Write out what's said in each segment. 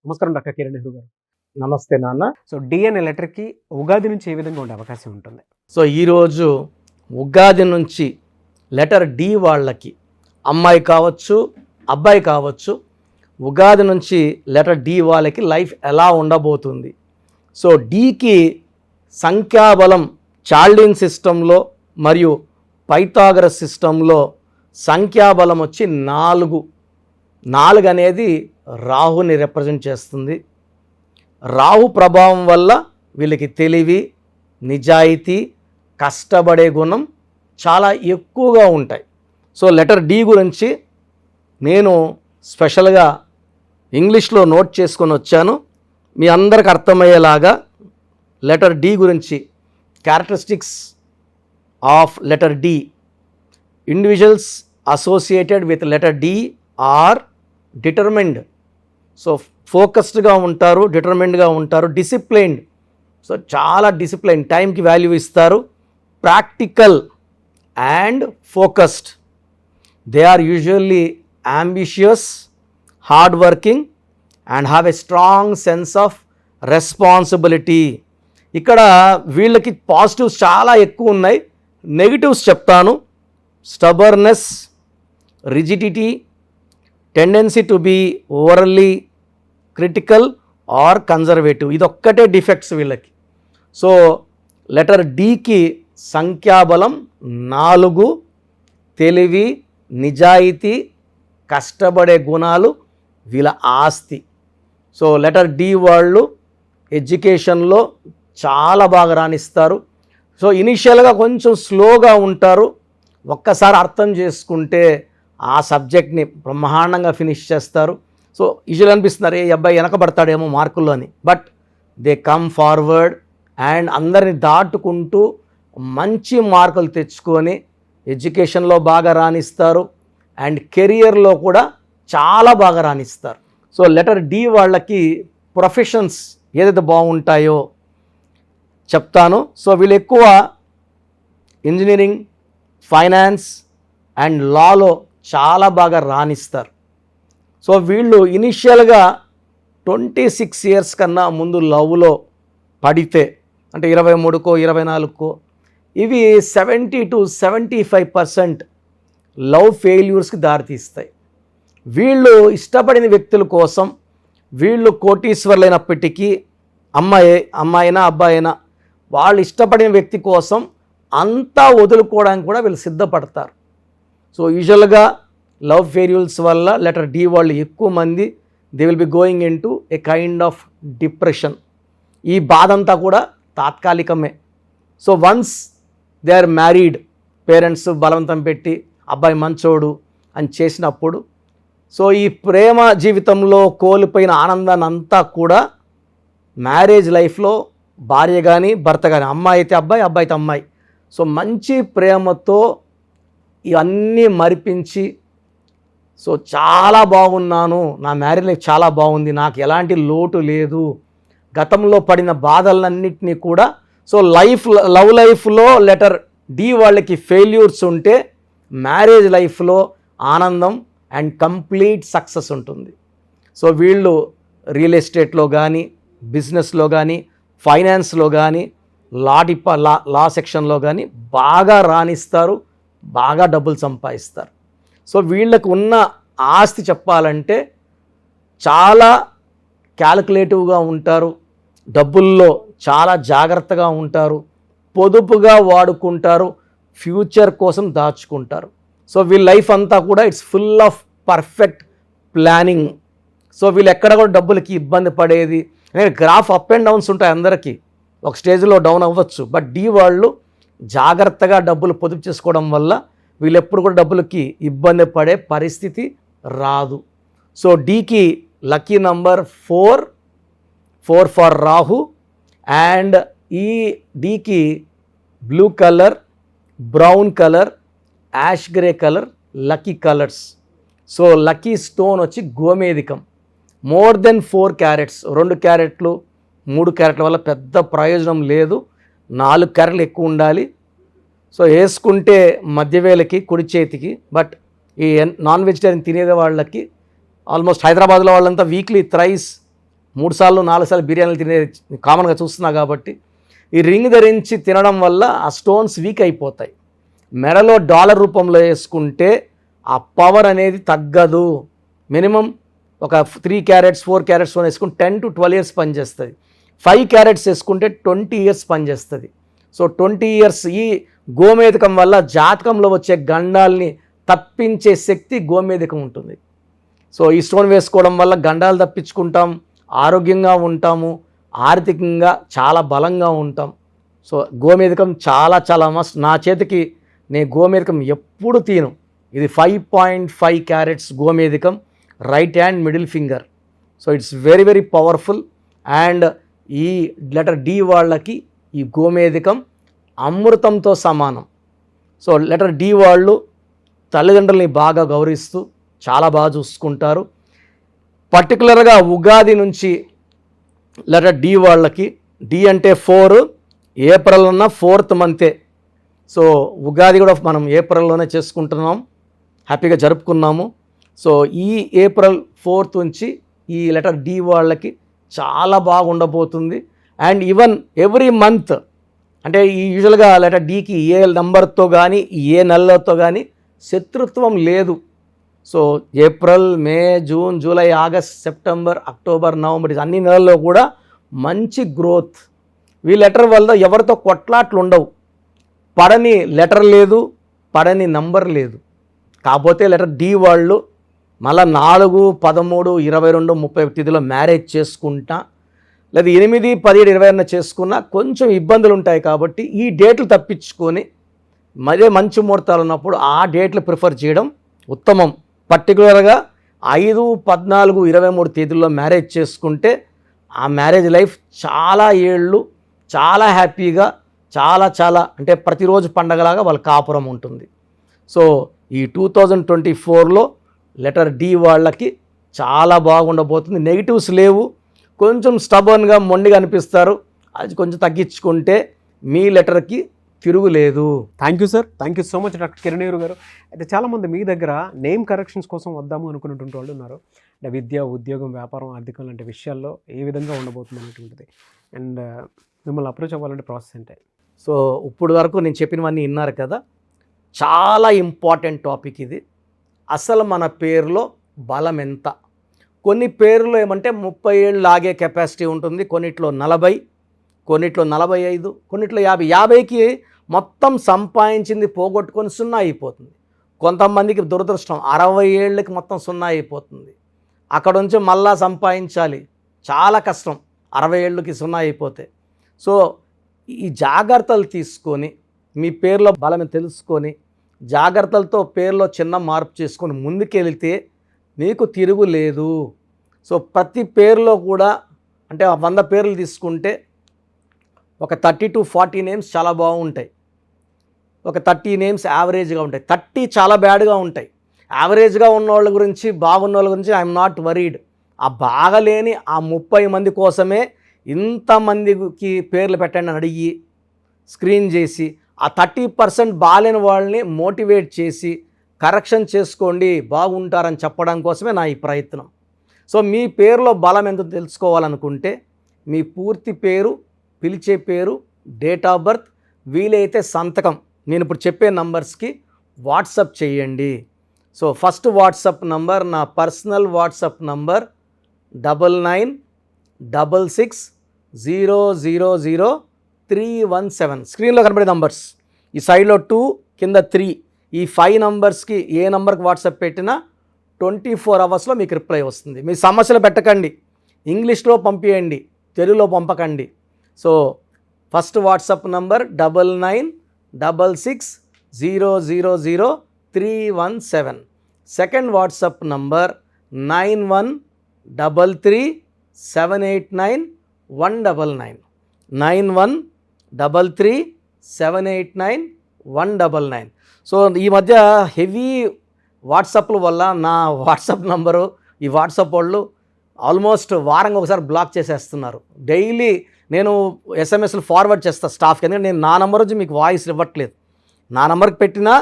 నమస్కారం డాక్టర్ కిరణ్ నెహ్రూ గారు. నమస్తే నాన్న. సో డిఎన్ఏ లెటర్కి ఉగాది నుంచి ఏ విధంగా ఉండే అవకాశం ఉంటుంది? సో ఈరోజు ఉగాది నుంచి లెటర్ డి వాళ్ళకి, అమ్మాయి కావచ్చు అబ్బాయి కావచ్చు, ఉగాది నుంచి లెటర్ డి వాళ్ళకి లైఫ్ ఎలా ఉండబోతుంది. సో డికి సంఖ్యాబలం చాల్డిన్ సిస్టంలో మరియు పైథాగరస్ సిస్టంలో సంఖ్యాబలం వచ్చి 4 అనేది రాహుని రిప్రజెంట్ చేస్తుంది. రాహు ప్రభావం వల్ల వీళ్ళకి తెలివి, నిజాయితీ, కష్టపడే గుణం చాలా ఎక్కువగా ఉంటాయి. సో లెటర్ డి గురించి నేను స్పెషల్గా ఇంగ్లీష్లో నోట్ చేసుకొని వచ్చాను. మీ అందరికి అర్థమయ్యేలాగా లెటర్ డి గురించి characteristics of letter D. Individuals associated with letter D are determined. So ఫోకస్డ్గా ఉంటారు, డిటర్మిన్డ్గా ఉంటారు, డిసిప్లైన్డ్. సో చాలా డిసిప్లైన్, టైంకి వాల్యూ ఇస్తారు, practical and focused. They are usually ambitious, hard working and have a strong sense of responsibility. ఇక్కడ వీళ్ళకి positives చాలా ఎక్కువ ఉన్నాయి, నెగిటివ్స్ చెప్తాను. Stubbornness, rigidity, tendency to be overly critical or conservative. ఇదొక్కటే డిఫెక్ట్స్ వీళ్ళకి. సో లెటర్ డికి సంఖ్యాబలం 4, తెలివి, నిజాయితీ, కష్టపడే గుణాలు వీళ్ళ ఆస్తి. సో లెటర్ డి వాళ్ళు ఎడ్యుకేషన్లో చాలా బాగా రాణిస్తారు. సో ఇనిషియల్గా కొంచెం స్లోగా ఉంటారు. ఒక్కసారి అర్థం చేసుకుంటే ఆ సబ్జెక్ట్ని బ్రహ్మాండంగా ఫినిష్ చేస్తారు. సో యూజువల్ అనిపిస్తున్నారు, ఏ అబ్బాయి వెనకబడతాడేమో మార్కుల్లో అని. But they come forward and అందరిని దాటుకుంటూ మంచి మార్కులు తెచ్చుకొని ఎడ్యుకేషన్లో బాగా రాణిస్తారు అండ్ కెరియర్లో కూడా చాలా బాగా రాణిస్తారు. సో లెటర్ డి వాళ్ళకి ప్రొఫెషన్స్ ఏదైతే బాగుంటాయో చెప్తాను. సో వీళ్ళు ఎక్కువ ఇంజనీరింగ్, ఫైనాన్స్ అండ్ లాలో చాలా బాగా రాణిస్తారు. సో వీళ్ళు ఇనిషియల్గా 26 ఇయర్స్ కన్నా ముందు లవ్లో పడితే, అంటే 23కో 24కో, ఇవి 70 to 75% లవ్ ఫెయిల్యూర్స్కి దారితీస్తాయి. వీళ్ళు ఇష్టపడిన వ్యక్తుల కోసం, వీళ్ళు కోటీశ్వర్లైనప్పటికీ, అమ్మాయినా అబ్బాయినా, వాళ్ళు ఇష్టపడిన వ్యక్తి కోసం అంతా వదులుకోవడానికి కూడా వీళ్ళు సిద్ధపడతారు. సో యూజువల్గా లవ్ ఫెయిల్యూర్స్ వల్ల లెటర్ డి వాళ్ళు ఎక్కువ మంది they will be going into a kind of depression. ఈ బాధ అంతా కూడా తాత్కాలికమే. So once they are married, parents బలవంతం పెట్టి అబ్బాయి మంచోడు అని చేసినప్పుడు, సో ఈ ప్రేమ జీవితంలో కోల్పోయిన ఆనందాన్ని అంతా కూడా మ్యారేజ్ లైఫ్లో భార్య కానీ భర్త కానీ, అమ్మాయి అయితే అబ్బాయి, అబ్బాయి అయితే అమ్మాయి, సో మంచి ప్రేమతో ఇవన్నీ మరిపించి, సో చాలా బాగున్నాను, నా మ్యారేజ్ లైఫ్ చాలా బాగుంది, నాకు ఎలాంటి లోటు లేదు, గతంలో పడిన బాధలన్నింటినీ కూడా, సో లవ్ లైఫ్లో లెటర్ డి వాళ్ళకి ఫెయిల్యూర్స్ ఉంటే మ్యారేజ్ లైఫ్లో ఆనందం అండ్ కంప్లీట్ సక్సెస్ ఉంటుంది. సో వీళ్ళు రియల్ ఎస్టేట్లో కానీ, బిజినెస్లో కానీ, ఫైనాన్స్లో కానీ, లా సెక్షన్లో కానీ బాగా రాణిస్తారు, బాగా డబ్బులు సంపాదిస్తారు. సో వీళ్ళకు ఉన్న ఆస్తి చెప్పాలంటే చాలా క్యాలిక్యులేటివ్గా ఉంటారు, డబ్బుల్లో చాలా జాగ్రత్తగా ఉంటారు, పొదుపుగా వాడుకుంటారు, ఫ్యూచర్ కోసం దాచుకుంటారు. సో వీళ్ళ లైఫ్ అంతా కూడా it's full of perfect planning. So వీళ్ళు ఎక్కడ కూడా డబ్బులకి ఇబ్బంది పడేది, గ్రాఫ్ అప్ అండ్ డౌన్స్ ఉంటాయి అందరికీ, ఒక స్టేజ్లో డౌన్ అవ్వచ్చు. బట్ డి వాళ్ళు జాగ్రత్తగా డబ్బులు పొదుపు చేసుకోవడం వల్ల వీళ్ళు ఎప్పుడు కూడా డబ్బులకి ఇబ్బంది పడే పరిస్థితి రాదు. సో డీకి lucky number 4 for Rahu. And ఈ డీకి blue colour, brown colour, ash grey colour lucky colours. So lucky stone వచ్చి గోమేధికం. మోర్ దెన్ 4 క్యారెట్స్, 2 క్యారెట్లు 3 క్యారెట్ల వల్ల పెద్ద ప్రయోజనం లేదు, 4 క్యారెట్లు ఎక్కువ ఉండాలి. సో వేసుకుంటే మధ్యవేళకి, కుడి చేతికి. బట్ ఈ నాన్ వెజిటేరియన్ తినేదే వాళ్ళకి, ఆల్మోస్ట్ హైదరాబాద్లో వాళ్ళంతా వీక్లీ థ్రైస్ 3 సార్లు 4 సార్లు బిర్యానీలు తినే కామన్గా చూస్తున్నా కాబట్టి ఈ రింగ్ ధరించి తినడం వల్ల ఆ స్టోన్స్ వీక్ అయిపోతాయి. మెడలో డాలర్ రూపంలో వేసుకుంటే ఆ పవర్ అనేది తగ్గదు. మినిమం ఒక 3 క్యారెట్స్ 4 క్యారెట్స్ స్టోన్ వేసుకుంటే 10 to 12 ఇయర్స్ పనిచేస్తుంది. 5 క్యారెట్స్ వేసుకుంటే 20 ఇయర్స్ పనిచేస్తుంది. సో 20 ఇయర్స్ ఈ గోమేధికం వల్ల జాతకంలో వచ్చే గండాల్ని తప్పించే శక్తి గోమేధికం ఉంటుంది. సో ఈ స్టోన్ వేసుకోవడం వల్ల గండాలు తప్పించుకుంటాం, ఆరోగ్యంగా ఉంటాము, ఆర్థికంగా చాలా బలంగా ఉంటాం. సో గోమేధికం చాలా చాలా మస్ట్. నా చేతికి నేను గోమేధికం ఎప్పుడు తీను. ఇది 5.5 క్యారెట్స్ గోమేధికం, right hand middle finger. So it's very very powerful. And ఈ లెటర్ డి వాళ్ళకి ఈ గోమేధికం అమృతంతో సమానం. సో లెటర్ డి వాళ్ళు తల్లిదండ్రుల్ని బాగా గౌరవిస్తూ చాలా బాగా చూసుకుంటారు. పర్టికులర్గా ఉగాది నుంచి లెటర్ డి వాళ్ళకి, డి అంటే 4, ఏప్రిల్ ఉన్న 4th మంతే. సో ఉగాది కూడా మనం ఏప్రిల్లోనే చేసుకుంటున్నాం, హ్యాపీగా జరుపుకున్నాము. సో ఈ ఏప్రిల్ 4th నుంచి ఈ లెటర్ డి వాళ్ళకి చాలా బాగా ఉండబోతుంది. అండ్ ఈవెన్ ఎవ్రీ మంత్ అంటే ఈ యూజువల్గా లెటర్ డికి ఏ నెంబర్తో కానీ ఏ నెలలతో కానీ శత్రుత్వం లేదు. So April, May, June, July, August, September, October, November అన్ని నెలల్లో కూడా మంచి గ్రోత్. ఈ లెటర్ వల్ల ఎవరితో కొట్లాట్లు ఉండవు. పడని లెటర్ లేదు, పడని నంబర్ లేదు. కాకపోతే లెటర్ డి వాళ్ళు మళ్ళీ 4, 13, 22, 30 తేదీలో మ్యారేజ్ చేసుకుంటా, లేదా 8, 17, 20 చేసుకున్నా కొంచెం ఇబ్బందులు ఉంటాయి. కాబట్టి ఈ డేట్లు తప్పించుకొని మరే మంచి ముహూర్తాలు ఉన్నప్పుడు ఆ డేట్లు ప్రిఫర్ చేయడం ఉత్తమం. పర్టికులర్గా 5, 14, 23 తేదీల్లో మ్యారేజ్ చేసుకుంటే ఆ మ్యారేజ్ లైఫ్ చాలా ఏళ్ళు చాలా హ్యాపీగా చాలా చాలా అంటే ప్రతిరోజు పండగలాగా వాళ్ళ కాపురం ఉంటుంది. సో ఈ 2024లో లెటర్ డి వాళ్ళకి చాలా బాగుండబోతుంది. నెగిటివ్స్ లేవు. కొంచెం స్టబర్న్గా మొండిగా అనిపిస్తారు, అది కొంచెం తగ్గించుకుంటే మీ లెటర్కి తిరుగులేదు. Thank you sir, thank you so much doctor Kiran గారు. అయితే చాలామంది మీ దగ్గర నేమ్ కరెక్షన్స్ కోసం వద్దాము అనుకున్నటువంటి వాళ్ళు ఉన్నారు. అంటే విద్య, ఉద్యోగం, వ్యాపారం, ఆర్థికం లాంటి విషయాల్లో ఏ విధంగా ఉండబోతుంది అనేటువంటిది. అండ్ మిమ్మల్ని అప్రోచ్ అవ్వాలంటే ప్రాసెస్ అంటే, సో ఇప్పుడు వరకు నేను చెప్పినవన్నీ విన్నారు కదా, చాలా ఇంపార్టెంట్ టాపిక్ ఇది. అసలు మన పేరులో బలం ఎంత? కొన్ని పేర్లు ఏమంటే 30 ఏళ్ళు లాగే కెపాసిటీ ఉంటుంది, కొన్నిట్లో 40, కొన్నిట్లో 45, కొన్నిట్లో 50. 50కి మొత్తం సంపాదించింది పోగొట్టుకొని 0 అయిపోతుంది. కొంతమందికి దురదృష్టం 60 ఏళ్ళకి మొత్తం 0 అయిపోతుంది. అక్కడ నుంచి మళ్ళా సంపాదించాలి, చాలా కష్టం 60 ఏళ్ళకి 0 అయిపోతే. సో ఈ జాగ్రత్తలు తీసుకొని మీ పేరులో బలం తెలుసుకొని జాగ్రత్తలతో పేరులో చిన్న మార్పు చేసుకొని ముందుకెళ్తే మీకు తిరుగులేదు. సో ప్రతి పేరులో కూడా అంటే 100 పేర్లు తీసుకుంటే ఒక 30 to 40 నేమ్స్ చాలా బాగుంటాయి, ఒక 30 నేమ్స్ యావరేజ్గా ఉంటాయి, 30 చాలా బ్యాడ్గా ఉంటాయి. యావరేజ్గా ఉన్న వాళ్ళ గురించి, బాగున్న వాళ్ళ గురించి ఐఎమ్ నాట్ వరీడ్. ఆ బాగలేని ఆ 30 మంది కోసమే ఇంతమందికి పేర్లు పెట్టండి అని అడిగి స్క్రీన్ చేసి ఆ 30% బాలేని వాళ్ళని మోటివేట్ చేసి కరెక్షన్ చేసుకోండి, బాగుంటారని చెప్పడం కోసమే నా ఈ ప్రయత్నం. సో మీ పేరులో బలం ఎంత తెలుసుకోవాలనుకుంటే మీ పూర్తి పేరు, పిలిచే పేరు, డేట్ ఆఫ్ బర్త్, వీలైతే సంతకం నేను ఇప్పుడు చెప్పే నంబర్స్కి వాట్సప్ చేయండి. సో ఫస్ట్ వాట్సప్ నంబర్ నా పర్సనల్ వాట్సప్ నంబర్ 9966000317. స్క్రీన్లో కనబడే నంబర్స్, ఈ సైడ్లో 2 కింద 3, ఈ 5 నంబర్స్కి ఏ నంబర్కి వాట్సాప్ పెట్టినా 24 అవర్స్లో మీకు రిప్లై వస్తుంది. మీ సమస్యలు పెట్టకండి, ఇంగ్లీష్లో పంపించండి, తెలుగులో పంపకండి. So first WhatsApp number 9966000317. Second WhatsApp number 9133789199 9133789199. So ఈ మధ్య హెవీ వాట్సాప్ల వల్ల నా వాట్సాప్ నంబరు ఈ వాట్సాప్ వాళ్ళు ఆల్మోస్ట్ వారంగా ఒకసారి బ్లాక్ చేసేస్తున్నారు. డైలీ నేను ఎస్ఎంఎస్లు ఫార్వర్డ్ చేస్తాను స్టాఫ్కి, ఎందుకంటే నేను నా నెంబర్ నుంచి మీకు వాయిస్ ఇవ్వట్లేదు. నా నెంబర్కి పెట్టినా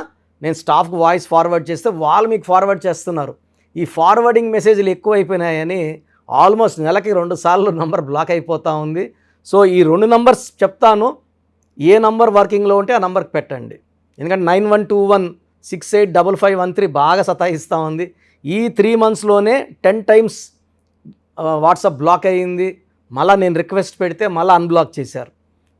నేను స్టాఫ్కి వాయిస్ ఫార్వర్డ్ చేస్తే వాళ్ళు మీకు ఫార్వర్డ్ చేస్తున్నారు. ఈ ఫార్వర్డింగ్ మెసేజ్లు ఎక్కువైపోయినాయని ఆల్మోస్ట్ నెలకి 2 సార్లు నంబర్ బ్లాక్ అయిపోతూ ఉంది. సో ఈ 2 నంబర్స్ చెప్తాను, ఏ నంబర్ వర్కింగ్లో ఉంటే ఆ నంబర్కి పెట్టండి. ఎందుకంటే 9121685513 బాగా సతాయిస్తూ ఉంది. ఈ 3 monthsలోనే 10 times వాట్సాప్ బ్లాక్ అయ్యింది. మళ్ళీ నేను రిక్వెస్ట్ పెడితే మళ్ళీ అన్బ్లాక్ చేశారు.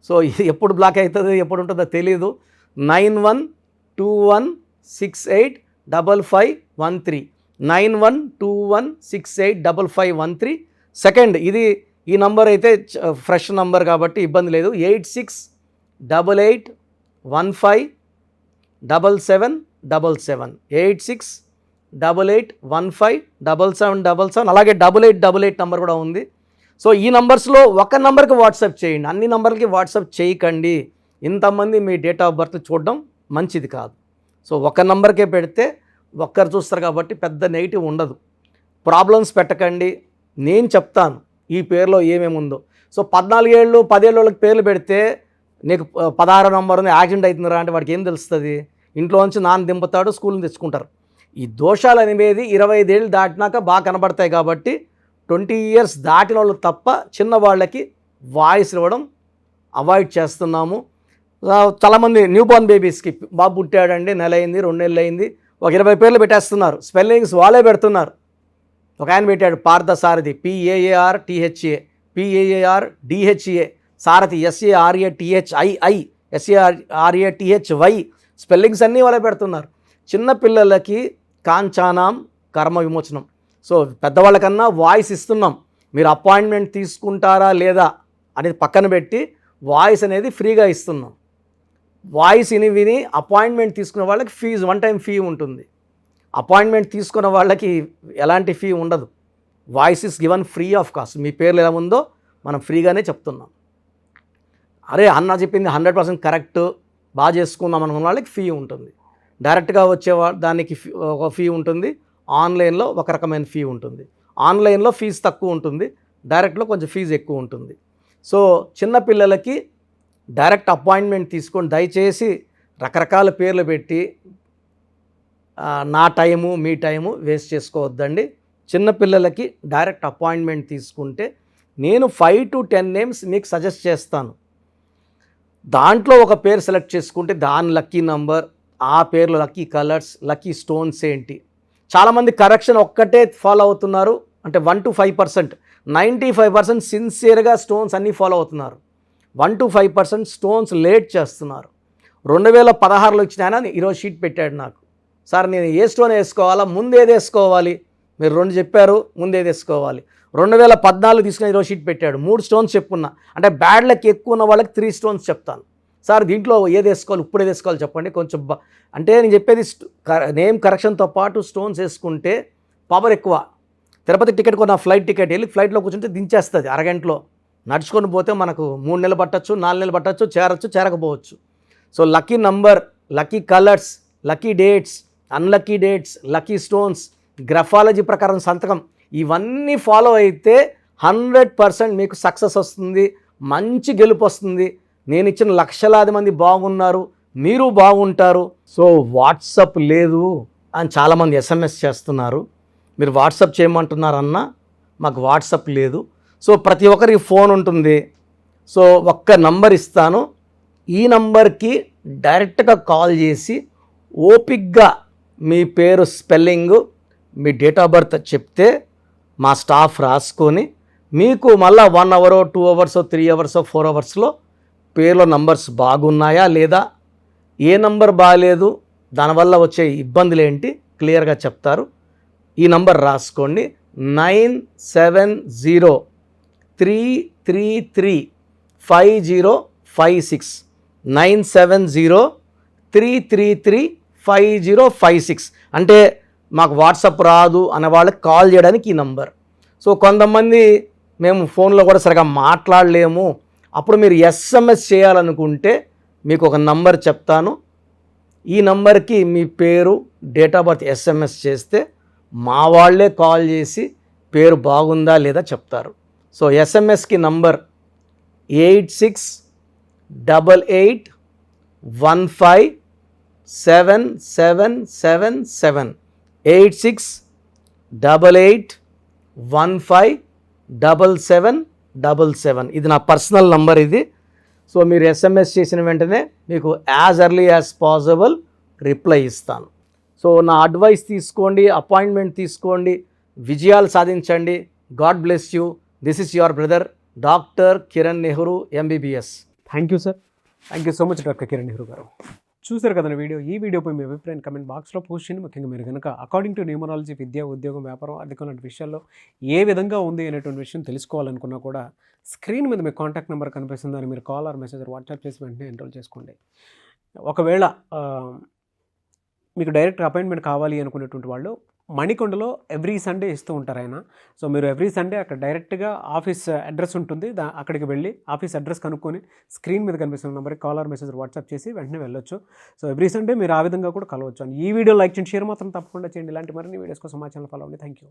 సో ఇది ఎప్పుడు బ్లాక్ అవుతుందో ఎప్పుడు ఉంటుందో తెలీదు. 9121685513 9121685513. సెకండ్ ఇది ఈ నంబర్ అయితే ఫ్రెష్ నంబర్ కాబట్టి ఇబ్బంది లేదు. 8688157777 8688157777 అలాగే 8888 నంబర్ కూడా ఉంది. సో ఈ నంబర్స్లో ఒక నంబర్కి వాట్సాప్ చేయండి, అన్ని నంబర్లకి వాట్సాప్ చేయకండి. ఇంతమంది మీ డేట్ ఆఫ్ బర్త్ చూడడం మంచిది కాదు. సో ఒక నంబర్కే పెడితే ఒక్కరు చూస్తారు కాబట్టి పెద్ద నెగిటివ్ ఉండదు. ప్రాబ్లమ్స్ పెట్టకండి, నేను చెప్తాను ఈ పేరులో ఏమేమి ఉందో. సో 14 ఏళ్ళు 10 ఏళ్ళ వాళ్ళకి పేర్లు పెడితే నీకు 16 నంబర్ ఉంది యాక్సిడెంట్ అవుతుందిరా అంటే వాడికి ఏం తెలుస్తుంది? ఇంట్లో నుంచి నాన్న దింపుతాడు, స్కూల్ని తెచ్చుకుంటారు. ఈ దోషాలు అనేవి 25 ఏళ్ళు దాటినాక బాగా కనబడతాయి కాబట్టి 20 years దాటిన వాళ్ళు తప్ప చిన్నవాళ్ళకి వాయిస్ ఇవ్వడం అవాయిడ్ చేస్తున్నాము. చాలామంది న్యూ బోర్న్ బేబీస్కి బాబు పుట్టాడండి, నెల అయింది 2 నెలలు అయింది, ఒక 20 పేర్లు పెట్టేస్తున్నారు. స్పెల్లింగ్స్ వాళ్ళే పెడుతున్నారు. ఒక ఆయన పెట్టాడు పార్థసారథి, PAARTHA, PAARDHA, సారథి SARATHII, SARATHY, స్పెల్లింగ్స్ అన్నీ వాళ్ళే పెడుతున్నారు. చిన్నపిల్లలకి కాంచానాం కర్మ విమోచనం. సో పెద్దవాళ్ళకన్నా వాయిస్ ఇస్తున్నాం. మీరు అపాయింట్మెంట్ తీసుకుంటారా లేదా అనేది పక్కన పెట్టి వాయిస్ అనేది ఫ్రీగా ఇస్తున్నాం. వాయిస్ విని అపాయింట్మెంట్ తీసుకునే వాళ్ళకి ఫీజు 1 time ఫీ ఉంటుంది. అపాయింట్మెంట్ తీసుకున్న వాళ్ళకి ఎలాంటి ఫీ ఉండదు. Voice is given free of cost. మీ పేర్లు ఎలా ఉందో మనం ఫ్రీగానే చెప్తున్నాం. అరే అన్న చెప్పింది 100% కరెక్ట్, బాగా చేసుకుందాం అనుకున్న వాళ్ళకి ఫీ ఉంటుంది. డైరెక్ట్గా దానికి ఒక ఫీ ఉంటుంది, ఆన్లైన్లో ఒక రకమైన ఫీ ఉంటుంది. ఆన్లైన్లో ఫీజు తక్కువ ఉంటుంది, డైరెక్ట్లో కొంచెం ఫీజు ఎక్కువ ఉంటుంది. సో చిన్నపిల్లలకి డైరెక్ట్ అపాయింట్మెంట్ తీసుకొని దయచేసి రకరకాల పేర్లు పెట్టి నా టైము మీ టైము వేస్ట్ చేసుకోవద్దండి. చిన్నపిల్లలకి డైరెక్ట్ అపాయింట్మెంట్ తీసుకుంటే నేను 5 to 10 names మీకు సజెస్ట్ చేస్తాను. దాంట్లో ఒక పేరు సెలెక్ట్ చేసుకుంటే దాని లక్కీ నంబర్, ఆ పేర్లో లక్కీ కలర్స్, లక్కీ స్టోన్స్ ఏంటి. చాలామంది కరెక్షన్ ఒక్కటే ఫాలో అవుతున్నారు, అంటే 1 to 5%. 95% సిన్సియర్గా స్టోన్స్ అన్నీ ఫాలో అవుతున్నారు. 1 to 5% స్టోన్స్ లేట్ చేస్తున్నారు. 2016లో ఇచ్చిన ఆయన ఈరోజు షీట్ పెట్టాడు నాకు, సార్ నేను ఏ స్టోన్ వేసుకోవాలా, ముందు ఏది వేసుకోవాలి, మీరు 2 చెప్పారు, ముందు ఏది వేసుకోవాలి. 2014 తీసుకుని ఈరోజు షీట్ పెట్టాడు, 3 stones చెప్పుకున్నా. అంటే బ్యాడ్ లక్ ఎక్కువ ఉన్న వాళ్ళకి 3 stones చెప్తాను. సార్ దీంట్లో ఏది వేసుకోవాలి, ఇప్పుడు ఏది వేసుకోవాలి చెప్పండి కొంచెం. అంటే నేను చెప్పేది నేమ్ కరెక్షన్తో పాటు స్టోన్స్ వేసుకుంటే పవర్ ఎక్కువ. తిరుపతి టికెట్ కొన్న ఫ్లైట్ టికెట్ వెళ్ళి ఫ్లైట్లో కూర్చుంటే దించేస్తుంది అరగంటలో. నడుచుకొని పోతే మనకు 3 నెలలు పట్టచ్చు, 4 నెలలు పట్టచ్చు, చేరకపోవచ్చు. So lucky number, lucky colours, lucky dates, unlucky dates, lucky stones, graphology ప్రకారం సంతకం, ఇవన్నీ ఫాలో అయితే 100% మీకు సక్సెస్ వస్తుంది, మంచి గెలుపు వస్తుంది. నేను ఇచ్చిన లక్షలాది మంది బాగున్నారు, మీరు బాగుంటారు. సో వాట్సాప్ లేదు అని చాలామంది SMS చేస్తున్నారు. మీరు వాట్సాప్ చేయమంటున్నారన్నా, మాకు వాట్సాప్ లేదు. సో ప్రతి ఒక్కరికి ఫోన్ ఉంటుంది. సో ఒక్క నంబర్ ఇస్తాను, ఈ నంబర్కి డైరెక్ట్గా కాల్ చేసి ఓపిక్గా మీ పేరు spelling, me date of birth చెప్తే మా స్టాఫ్ రాసుకొని మీకు మళ్ళీ 1 hour 2 hours 3 hours 4 hoursలో పేర్లో నంబర్స్ బాగున్నాయా లేదా, ఏ నంబర్ బాగాలేదు, దానివల్ల వచ్చే ఇబ్బందులు ఏంటి క్లియర్గా చెప్తారు. ఈ నంబర్ రాసుకోండి, 9703335056 9703335056. అంటే మాకు వాట్సాప్ రాదు అనే వాళ్ళకి కాల్ చేయడానికి ఈ నంబర్. సో కొంతమంది మేము ఫోన్లో కూడా సరిగా మాట్లాడలేము, అప్పుడు మీరు SMS చేయాలనుకుంటే మీకు ఒక నంబర్ చెప్తాను. ఈ నంబర్కి మీ పేరు, డేట్ ఆఫ్ బర్త్ SMS చేస్తే మా వాళ్ళే కాల్ చేసి పేరు బాగుందా లేదా చెప్తారు. సో SMSకి నంబర్ 8688157777 868815 7777. ఇది నా పర్సనల్ నంబర్ ఇది. సో మీరు SMS చేసిన వెంటనే మీకు as early as possible reply ఇస్తాను. సో నా అడ్వైస్ తీసుకోండి, అపాయింట్మెంట్ తీసుకోండి, విజయాలు సాధించండి. God bless you. This is your brother doctor Kiran Nehru MBBS. Thank you sir. Thank you so much doctor Kiran Nehru garu. చూసారు కదండి వీడియో. ఈ వీడియోపై మీ అభిప్రాయం కమెంట్ బాక్స్లో పోస్ట్ చేయండి. ముఖ్యంగా మీరు కనుక అకార్డింగ్ టు న్యూమరాలజీ విద్య, ఉద్యోగం, వ్యాపారం, ఆర్థికం లాంటి విషయాల్లో ఏ విధంగా ఉంది అనేటువంటి విషయం తెలుసుకోవాలనుకున్నా కూడా స్క్రీన్ మీద మీ కాంటాక్ట్ నెంబర్ కనిపిస్తుంది. దాన్ని మీరు కాల్ ఆర్ మెసేజ్ వాట్సాప్ చేసి వెంటనే ఎన్రోల్ చేసుకోండి. ఒకవేళ మీకు డైరెక్ట్ అపాయింట్మెంట్ కావాలి అనుకునేటువంటి వాళ్ళు మణికొండలో ఎవ్రీ సండే ఇస్తూ ఉంటారు ఆయన. సో మీరు ఎవ్రీ సండే అక్కడ డైరెక్ట్గా ఆఫీస్ అడ్రస్ ఉంటుంది, అక్కడికి వెళ్ళి ఆఫీస్ అడ్రస్ కనుక్కొని స్క్రీన్ మీద కనిపిస్తున్న నెంబర్కి కాల్ ఆర్ మెసేజ్ వాట్సాప్ చేసి వెంటనే వెళ్ళొచ్చు. సో ఎవ్రీ సండే మీరు ఆ విధంగా కూడా కలవచ్చు. అండ్ ఈ వీడియో లైక్ చేయండి, షేర్ మాత్రం తప్పకుండా చేయండి. ఇలాంటి మరిన్ని వీడియోస్ కోసం మా ఛానల్ ఫాలో అవ్వండి. Thank you.